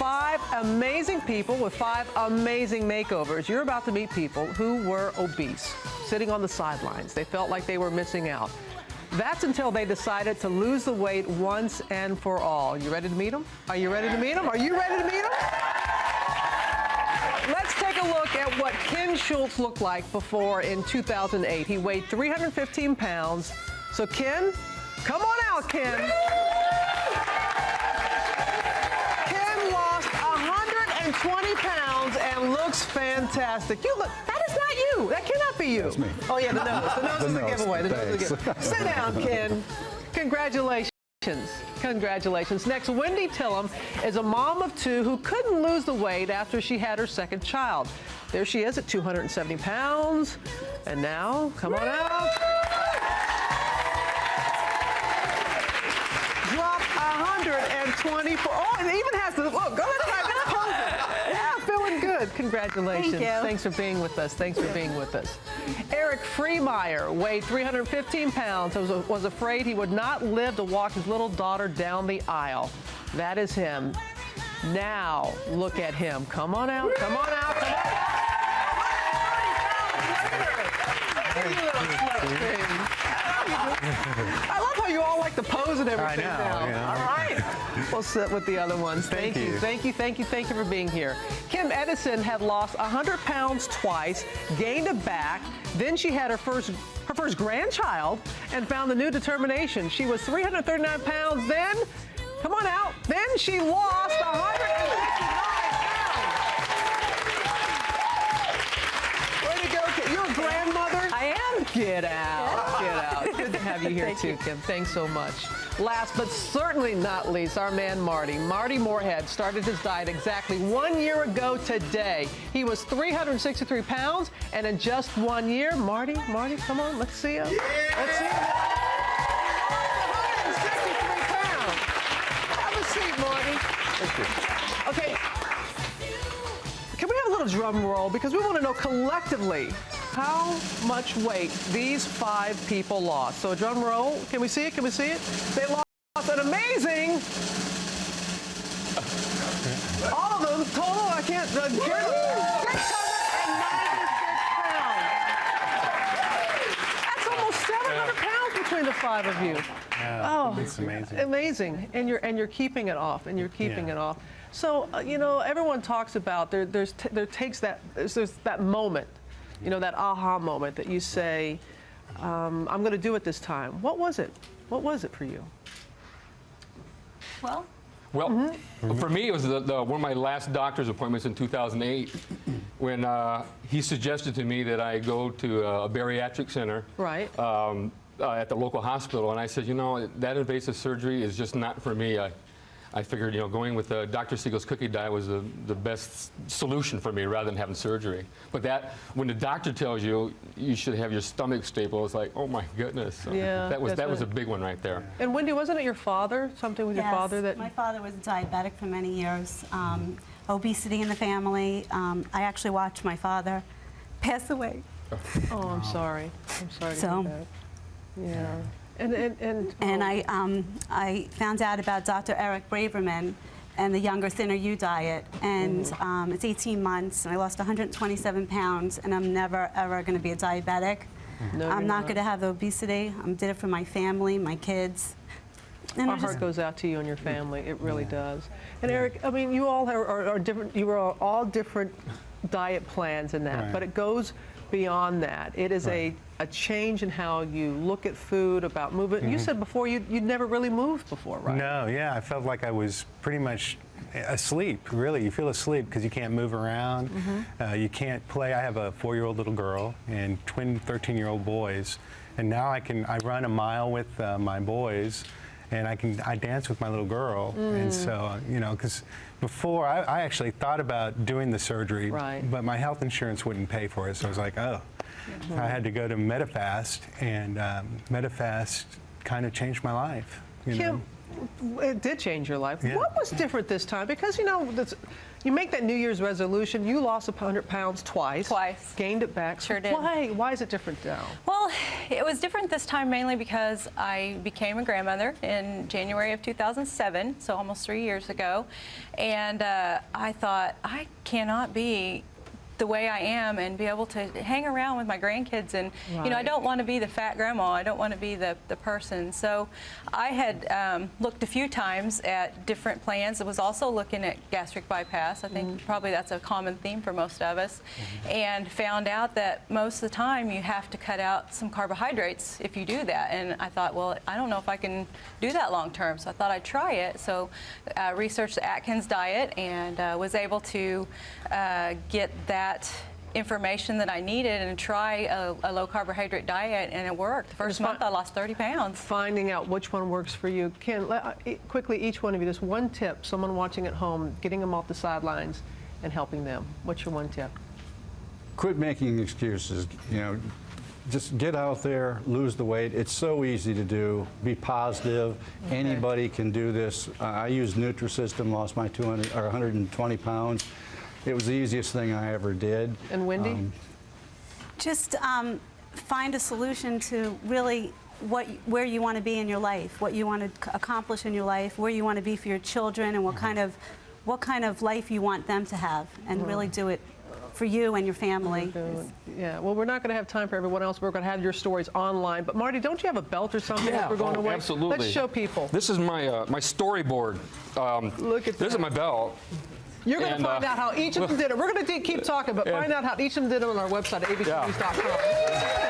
5 amazing people with 5 amazing makeovers. You're about to meet people who were obese, sitting on the sidelines. They felt like they were missing out. That's until they decided to lose the weight once and for all. You ready to meet them? Are you ready to meet them? Are you ready to meet them? Let's take a look at what Ken Schultz looked like before in 2008. He weighed 315 pounds. So Ken, come on out, Ken. Ken lost 120 pounds and looks fantastic. You look, that is not you. That cannot be you. That's me. Oh yeah, the nose. The nose is the giveaway. The nose is the giveaway. Thanks. Sit down, Ken. Congratulations. Congratulations. Next, Wendy Tillum is a mom of 2 who couldn't lose the weight after she had her second child. There she is at 270 pounds. And now, come on out. Dropped 124. Oh, and it even has to, look, go ahead. Yeah, feeling good. Congratulations. Thank you. Thanks for being with us. Thanks for being with us. Eric Freemeyer weighed 315 pounds, was afraid he would not live to walk his little daughter down the aisle. That is him. Now, look at him. Come on out. Come on out. Come on out. I love how you all like to pose and everything now. Yeah. All right. We'll sit with the other ones. Thank you. Thank you. Thank you. Thank you for being here. Kim Edison had lost 100 pounds twice, gained it back. Then she had her first grandchild and found a new determination. She was 339 pounds then. Come on out. Then she lost 159 pounds. Way to go, Kim. You're a grandmother? I am. Get out. Get out. Good to have you here too, Kim. Thanks so much. Last but certainly not least, our man Marty. Marty Moorhead started his diet exactly 1 year ago today. He was 363 pounds, and in just 1 year, Marty, come on, let's see him. Yeah. Let's see him. 163 pounds. Have a seat, Marty. Thank you. Okay. Can we have a little drum roll? Because we want to know collectively how much weight these 5 people lost. So a drum roll. Can we see it? Can we see it? They lost an amazing, all of them total, I can't, 696 pounds. That's almost 700 pounds between the 5 of you. Yeah, Oh, it's amazing. Amazing. And you're keeping it off, and you're keeping it off. So, you know, everyone talks about there's that moment, you know, that aha moment that you say, I'm going to do it this time. What was it? What was it for you? Well, for me, it was one of my last doctor's appointments in 2008 when he suggested to me that I go to a bariatric center. Right. At the local hospital, and I said, you know, that invasive surgery is just not for me. I figured, you know, going with Dr. Siegel's cookie diet was the best solution for me rather than having surgery. But when the doctor tells you you should have your stomach stapled, it's like, oh my goodness. So yeah, that was a big one right there. And Wendy, wasn't it your father? Something with your father that? My father was diabetic for many years. Obesity in the family. I actually watched my father pass away. Oh, I'm sorry. I'm sorry to hear that. Yeah. And I found out about Dr. Eric Braverman and the Younger, Thinner You diet, and it's 18 months, and I lost 127 pounds, and I'm never, ever going to be a diabetic. No, I'm not going to have obesity. I did it for my family, my kids. And our heart goes out to you and your family. It really does. And Eric, I mean, you all are different. You are all different diet plans in that, but it goes beyond that. It is a change in how you look at food, about movement. You said before you'd never really moved before, right? No, yeah, I felt like I was pretty much asleep, really. You feel asleep because you can't move around. You can't play. I have a 4-year-old little girl and twin 13-year-old boys, and now I run a mile with my boys, and I dance with my little girl. And so, you know, because before I actually thought about doing the surgery, but my health insurance wouldn't pay for it, so I was like, oh. I had to go to Medifast, and Medifast kind of changed my life. You know? It did change your life. Yeah. What was different this time? Because, you know, you make that New Year's resolution. You lost 100 pounds twice. Twice. Gained it back. Sure did. Why is it different now? Well, it was different this time mainly because I became a grandmother in January of 2007, so almost 3 years ago. And I thought, I cannot be the way I am and be able to hang around with my grandkids. And, you know, I Right. don't want to be the fat grandma. I don't want to be the person. So I had looked a few times at different plans. I was also looking at gastric bypass. I think probably that's a common theme for most of us. And found out that most of the time you have to cut out some carbohydrates if you do that. And I thought, well, I don't know if I can do that long term. So I thought I'd try it. So researched the Atkins diet and was able to get that information that I needed and try a low carbohydrate diet, and it worked. The first month I lost 30 pounds. Finding out which one works for you. Ken, quickly, each one of you, just one tip, someone watching at home, getting them off the sidelines and helping them. What's your one tip? Quit making excuses. You know, just get out there, lose the weight. It's so easy to do. Be positive. Okay. Anybody can do this. I used Nutrisystem, lost my 120 pounds. It was the easiest thing I ever did. And Wendy? Just find a solution to really where you want to be in your life, what you want to accomplish in your life, where you want to be for your children, and what kind of life you want them to have, and really do it for you and your family. Yeah, well, we're not going to have time for everyone else. We're going to have your stories online. But Marty, don't you have a belt or something as we're going away? Absolutely. Let's show people. This is my my storyboard. Look at This is that. my belt. You're going to And, find out how each of them did it. We're going to keep talking, but find out how each of them did it on our website at abcnews.com.